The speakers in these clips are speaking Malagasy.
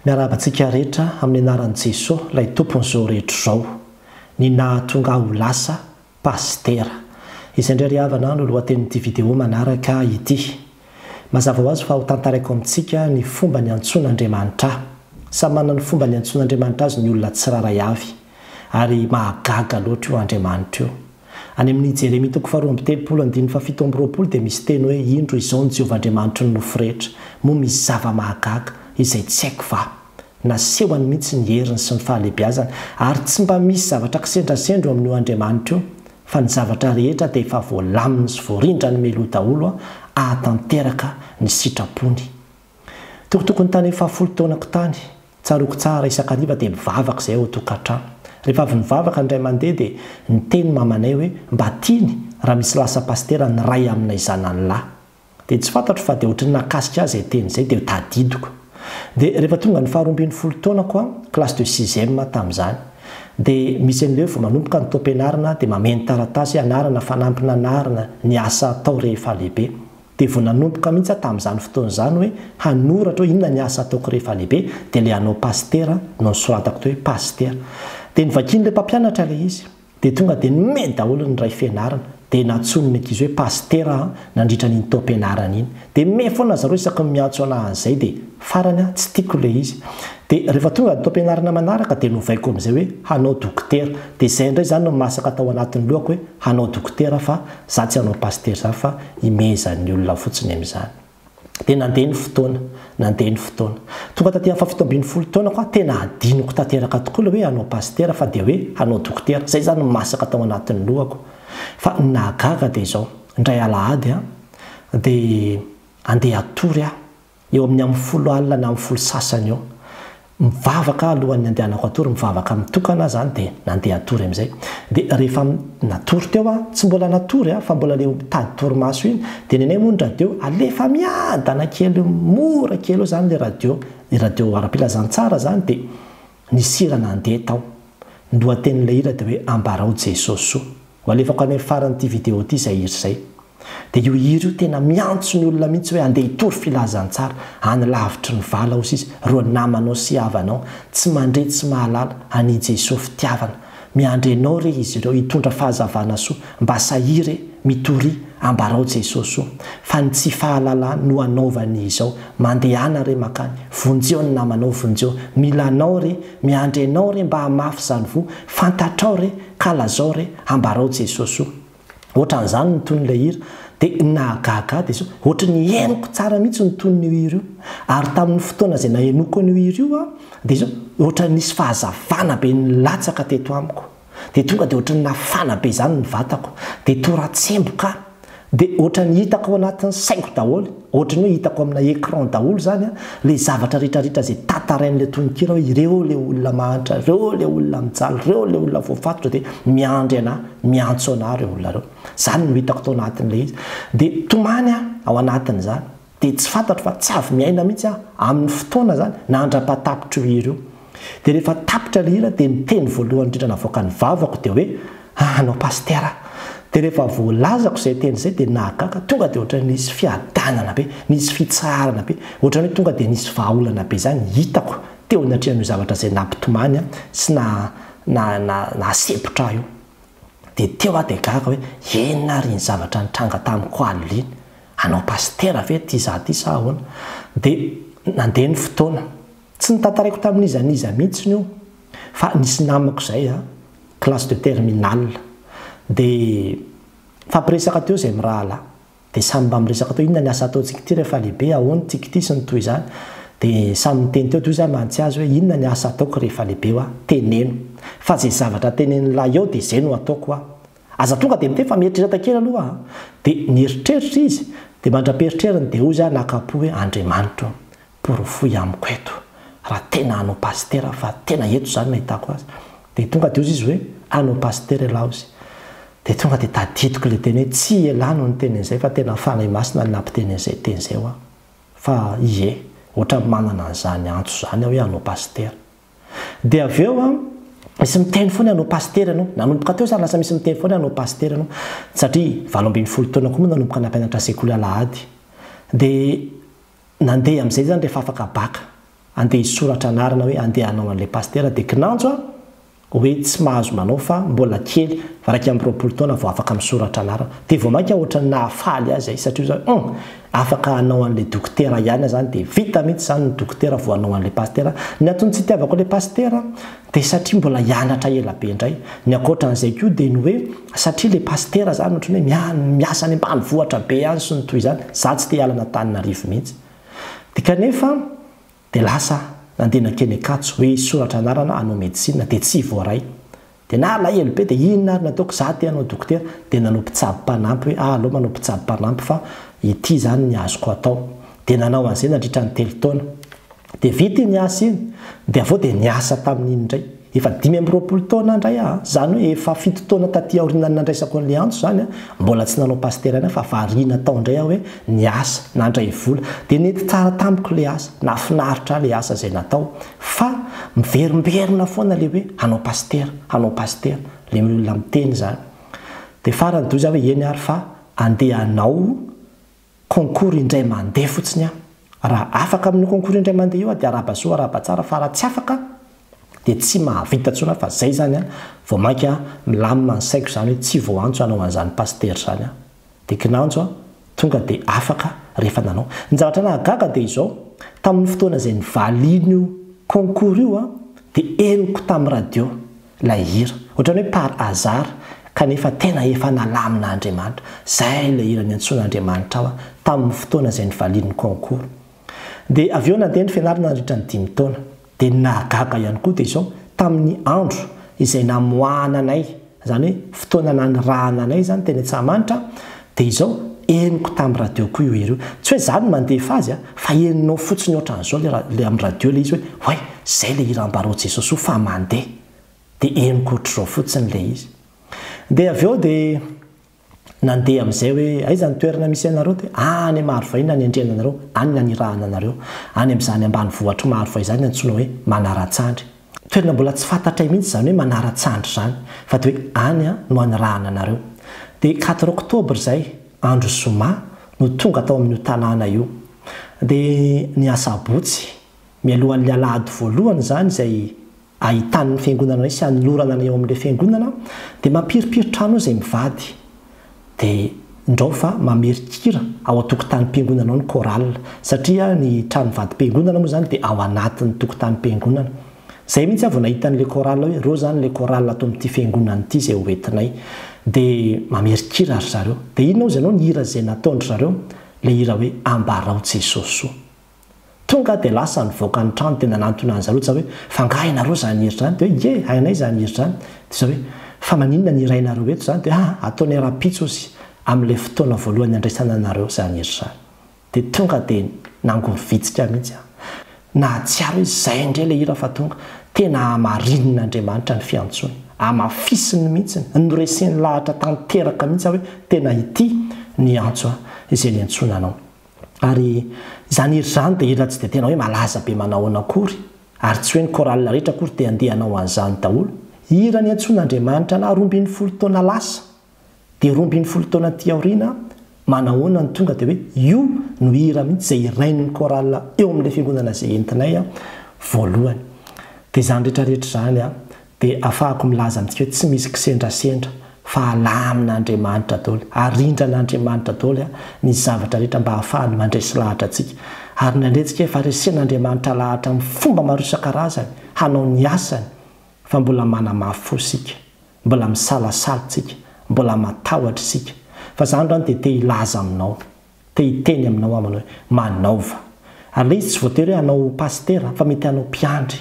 Miarabantsika rehetra amin'ny anaran'i Jesosy ilay tompon'izao rehetra izao ny nahatonga ho lasa pastera. Izay indray ry havana no lohatenin'ity vidéo manaraka ity. Mazava ho azy fa ho tantaraiko amintsika ny fomba ny antsoan'Andriamanitra. Samy manana ny fomba ny antsoan'Andriamanitra azy ny olona tsiraray avy ary mahagaga loatra io Andriamanitra io. Any amin'ny Jeremia 2:7-7 dia misy teny hoe indro izao ny Jehovahandriamanitra ny nofo rehetra, moa misy zava-mahagaga izay tsy haiko va. Nasehony mihitsy ny heriny sy ny fahalebiazana ary tsy mba misy zavatra kisendrasendro amin'io Andriamanitra io, fa ny zavatra rehetra dia efa voalaminy sy voarindra ny meloa daholo ahatanteraka ny sitrapony. Tokotokony tany efa 10 taonako tany, tsaroko tsara isakariva dia mivavaka izay ao tokantrano. Rehefa avy nivavaka indray mandeha dia niteny mamanay hoe mba tiany raha misy lasa pastera ny ray aminay zananylahy. Dia tsy fantatro fa dia ohatran'ny nakasika azy teny izay dia tadidiko. Dia rehefa tonga ny 12 taonako classe de 6e tamin'izany dia misy an'ilay vao manomboka ny taom-pianarana dia mameno taratasy anarana fanampina anarana ny asa atao rehefa lehibe. Dia vao nanomboka mihitsy tamin'izany fotoan'izany hoe hanoratra hoe inona ny asa ataoko rehefa lehibe dia ilay hanao pastera no nisoratako teo hoe pastera. Dia nivakian'ilay mpampianatra ilay izy dia tonga dia nomeny daholo ny ray fianarana dia natsonony ankizy hoe pastera nandritra n'iny taom-pianarana iny. Dia me foana zareo isaky miantso anazy dia farany tsy tiako ilay izy. Dia rehefa tonga ny taom-pianarana manaraka dia novaiko amin'izay hoe hanao dokotera. Dia izay indray izany no masaka tao anatin'ny lohako hoe hanao dokotera fa za tsy hanao pastera za fa imezan'ny olona fotsiny amin'izany. Dia nandeha ny fotoana. Tonga taty amin'ny 17 taonako tena adinoko tanteraka tokoa ilay hoe hanao pastera fa dia hoe hanao dokotera. Izay izany no masaka tao anatin'ny lohako. Fa nahagaga dia izao, indray alahady dia andeha atory eo amin'ny 10 alina na 10 sasany eo. Mivavaka alohan'ny andehanako atory, mivavaka mitokana zany dia nandeha atory amin'izay. Dia rehefa natory teo tsy mbola natory fa mbola ilay tady torimaso iny dia nenay moa ny radio alefa miadana kely mora kely eo zany ilay radio ara-pilazana tsara zany dia nisira nandeha tao. Ny lohatenin'ilay hira dia hoe ambarao Jesosy soa. Ho alefako any faran'ity vidéo ity izay hira izay. Dia io hira io tena miantso ny olona mihitsy hoe andeha hitory filazana tsara, any lavitry ny vala ozy izy, roa namanao sy havanao, tsy mandre tsy mahalala, any Jesosy fitiavana. Miandre anao re izy ireo hitondra fahazavana soa, mba sahiry mitory ambarao Jesosy soa. Fa ny tsy fahalala no anaovany izao, mandehana re makany, vonjeo ny namanao vonjeo, mila anao re, miandre anao re mba hamafy zany vo, fantatrao re, kalazao re, ambarao Jesosy soa. Ohatran'izany ny ton'ilay hira dia nahagaga dia izao ohatra ny henoko tsara mihitsy ny ton'io hira io ary tamin'ny fotoana izay nahenoko an'io hira io dia izao ohatra nisy fahazavana be nilatsaka teto amiko dia tonga dia ohatra ny nafana be izany ny vatako dia toratsemboka dia ohatra ny hitako ao anatin'ny saiko daholo, ohatra ny hoe hitako amina écran daholo zany ilay zavatra rehetrarehetra izay tantarain'ilay tononkira hoe ireo ilay olona mahantra, ireo ilay olona mijaly, ireo ilay olona voafatotra dia miandry ana, miantso ana ireo olona ireo. Zany no hitako tao anatin'ilay izy. Dia tomany ao anatin'izany dia tsy fantatro fa tsy avy miaina mihitsy amin'ny fotoana zany nandra-patapitra io hira io. Dia rehefa tapitra ilay hira dia niteny voalohany indrindra navoaka ny vavako dia hoe hanao pastera. Dia rehefa voalazako izay teny izay dia nahagaga tonga dia ohatra nisy fiadanana be, nisy fitsarana be, ohatra hoe tonga dia nisy vahaolana be zany hitako teo anatrehan'io zavatra izay nampitomany sy nasepotra io. Dia teo dia gaga hoe enina ry ny zavatra nitranga tamiko alina, hanao pastera ve ty za ty sa ahoana. Dia nandeha ny fotoana, tsy nitantaraiko tamin'izaniza mihitsy io fa nisy namako izay classe de terminale. Dia fampiresaka teo izay mirahalahy dia samy mba miresaka teo inona ny asa ataontsika ity rehefa lehibe, ahoana tsika ity sy ny toy izany. Dia samy miteny teo toy izany mantsy azy hoe inona ny asa ataoko rehefa lehibe teneno fa izay zavatra tenen'lahy eo dia izay no ataoko aza tonga dia miteny fa mieritrereta kely aloha dia nieritreritra izy dia mandra-pieritreriny dia ozy nakapo hoe Andriamanitra porofoy amiko eto raha tena hanao pastera fa tena eto zany nahitako azy. Dia tonga dia ozy izy hoe hanao pastera lahy ozy. Dia tonga dia tadidiko ilay teny hoe tsy elano ny teny izay fa tena fanahy masina ny nampiteny izay teny izay fa ie ohatra manana an'izany antso zany hoe hanao pastera. Dia avy eo misy miteny foana hanao pastera ianao, nanomboka teo zany lasa misy miteny foana hanao pastera ianao satria 12 taona koa moa nanomboka nampianatra sekoly alahady. Dia nandeha amin'izay zany rehefa afaka baka andeha hisoratra anarana hoe andeha hanao an'ilay pastera dia kinanjo a hoe tsy mahazo manao fa mbola kely fa raiky amin'ny roapolo taona vao afaka misoratra anarana dia vao mainka ohatra nahafaly azy satria zao afaka hanao an'ilay dokotera ihany zany dia vita mihitsy zany ny dokotera vao hanao an'ilay pastera ny antony tsy itiavako ilay pastera dia satria mbola hianatra ela be indray ny ankoatran'izay koa dia ny hoe satria ilay pastera zany ohatrany hoe miasa any ambanivohitra be any sy ny toy izany za tsy te hialana Antananarivo mihitsy dia kanefa dia lasa nandeha nakeny Ankatso hoe soratra anarana hanao médecine dia tsy voaray dia na alahelo be dia inona ary nataoko za te hanao dokotera dia nanao mpitsabo-panampy hoe aloha manao mpitsabo-panampy fa ity zany ny azoko atao dia nanao an'izay nandritra ny 3 taona dia vita ny asa iny dia avao dia niasa tamin'iny indray efa 5 taona indray zany hoe efa 7 taona taty aoriana nandraisako an'ilay antso zany mbola tsy nanao pastera ina fa variana tao indray hoe niasa nandray vola dia nety tsara tamiko ilay asa nafinaritra ilay asa izay natao fa miverimberina foana le hoe hanao pastera le olona miteny zany dia farany doza hoe eny ary fa andeha hanao concours indray mandeha fotsiny raha afaka amin'ny concours indray mandeha io dia arabasoa arabatsara fa raha tsy afaka dia tsy mahavita tsona fa zay zany vao mainka milamina ny saiko zany hoe tsy vao antso hanao an'izany pastera zany dia kinanjo tonga dia afaka rehefa nanao ny zavatra nahagaga dia izao tamin'ny fotoana izay nivalino concours io dia eniko tamin'ny radio ilay hira ohatrany hoe par hasard kanefa tena efa nalamina Andriamanitra zay ilay hira niantson'Andriamanitra aho tamin'ny fotoana izay nivalino ny concours dia avy eo nandeha ny fianarana nandritra ny 5 taona dia nahagaga ihany koa dia izao tamin'ny andro izay namoahana anay zany hoe fotoana nanirahana anay zany teny Antsahamanitra dia izao eniko tamin'ny radio koa io hira io tsy hoe zany mandefa azy fa eninao fotsiny ohatran'izao le amin'ny radio le izy hoe zay le hira ambarao Jesosy fa mandeha dia eniko ohatr'izao fotsiny le izy dia avy eo dia nandeha amin'izay hoe aiza ny toerana misy anareo dia any Marovaina ny andriana anareo any nanirahana anareo any amin'izany ambanivohitra Marovay izany antsoina hoe Manaratsandry toerana mbola tsy fantatray mihitsy zany hoe Manaratsandry zany fa dia hoe any no anirahana anareo dia 4 oktobra izay andro zoma no tonga tao amin'io tanàna io dia ny asabotsy mialohan'ny alahady voalohany zany izay ahitany ny fiangonana sy anolorana eo amin'ilay fiangonana dia mampiripiry-trano izay mivady dia indrao fa mamerikira ao a-tokotany-piangonana ao ny koral satria ny trano vady-piangonana moa zany dia ao anatin'ny tokotany-piangonana zay mihitsy avy nahitan'ilay koral hoe reo zany ilay koral ato amin'ity fiangonana ity izay hoentinay dia mamerikira ry zareo dia inona ozy ianao ny hira izay nataondry zareo ilay hira hoe ambarao Jesosy tonga dia lasa nivoaka ny trano tena nanantona ny zareo hoe fangahy ianareo zany hira zany dia hoe ye hainay zany hira zany dia zao hoe fa maninona ny irainareo eto zany dia ataony ara-pitsosy amin'ilay fotoana voalohany andraisana anareo zany hira zany dia tonga dia nangovitsika mihitsy nahatsiaro hoe zay indray ilay hira fa tonga tena hamarinon'Andriamanitra ny fiantsony hamafisiny mihitsy noresen'ny lahatra tanteraka mihitsy hoe tena ity ny antso izay niantsona anao ary zany hira zany dia hira tsy dia tena hoe malaza be manao anakory ary tsy hoe ny koral rehetra akory dia andeha hanao an'izany daholo hira niantson'Andriamanitra na 12 taona lasa dia 12 taona ty aoriana manahoana ny tonga dia hoe io no hira mihitsy izay irain'ny koral eo amin'ilay fiangonana izay entinay voalohany dia zany rehetrarehetra zany dia afahako milaza amintsika hoe tsy misy kisendrasendra fa alamin'Andriamanitra daholo arindran'Andriamanitra daholo ny zavatra rehetra mba hahafahany mandresy lahatra antsika ary nandretsika faresen'Andriamanitra lahatra amin'ny fomba maro isan-karazany hanao ny asany fa mbola manamafy fo isika mbola misalasala tsika mbola matahotra isika fa zany rano dia te hilaza aminao te hiteny aminao amana hoe manaova ary le izy tsy voatery hoe hanao pastera fa mety hanao mpiandry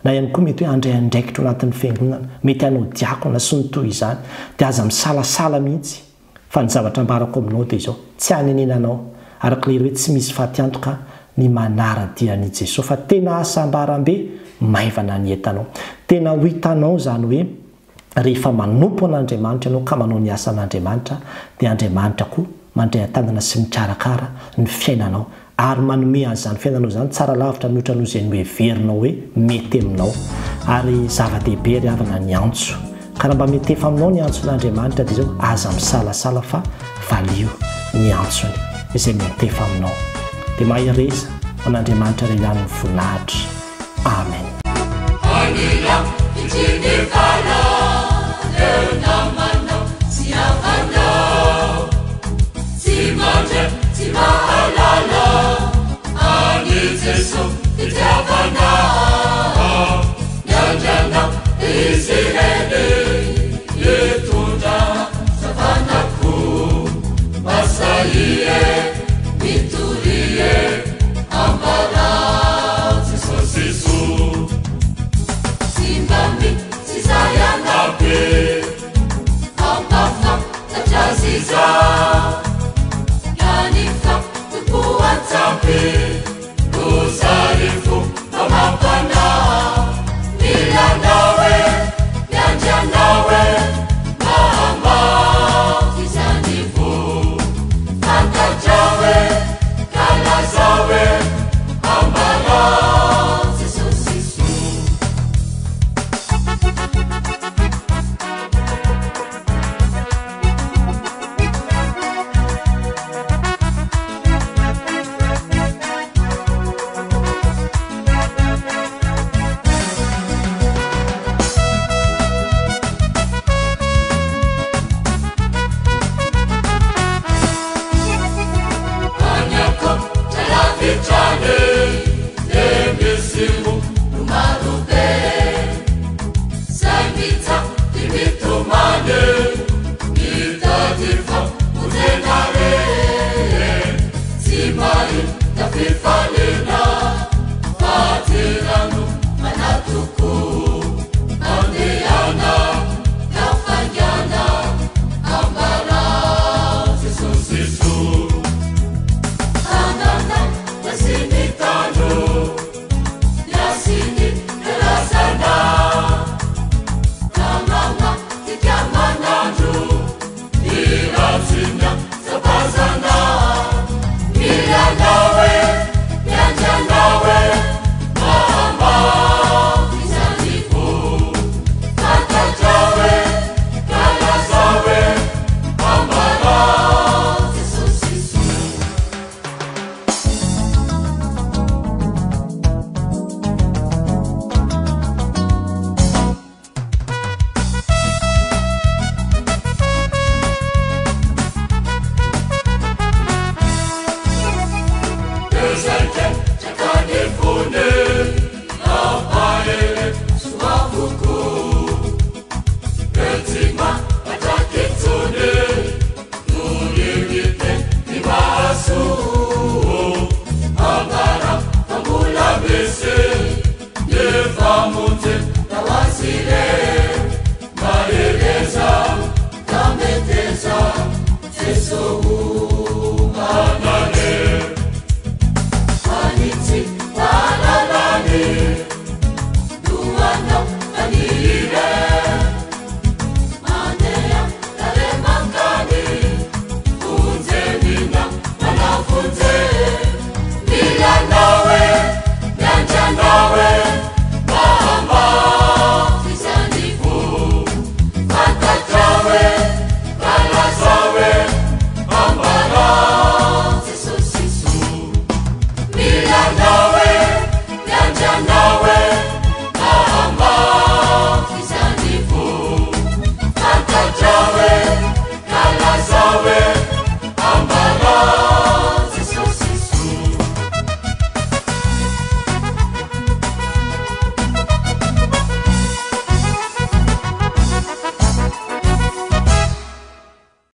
na ihany koa mety hoe handray andraikitra ao anatin'ny fiangonana mety hanao diakona sy ny toy izany dia aza misalasala mihitsy fa ny zavatra ambarako aminao dia izao tsy hanenenanao arak'ilay hoe tsy misy fahatyantoka ny manara-dian'i Jesosy fa tena asambaram-be maivana ny entanao tena ho hitanao zany hoe rehefa manompo an'Andriamanitra ianao ka manao ny asan'Andriamanitra dia Andriamanitra koa mandray an-tanana sy mikarakara ny fiainanao ary manome an'izany fiainanao zany tsara lavitra mihoatra noho izay noheverinao hoe mety aminao ary zava-dehibe ry havana ny antso ka raha mba mety efa aminao ny antson'Andriamanitra dia zao aza misalasala fa valio ny antsony izay mety efa aminao dia mahireza an'andriamanitra ray ihany nyvoninahitra. Amen. Ti mahalala ani Jesu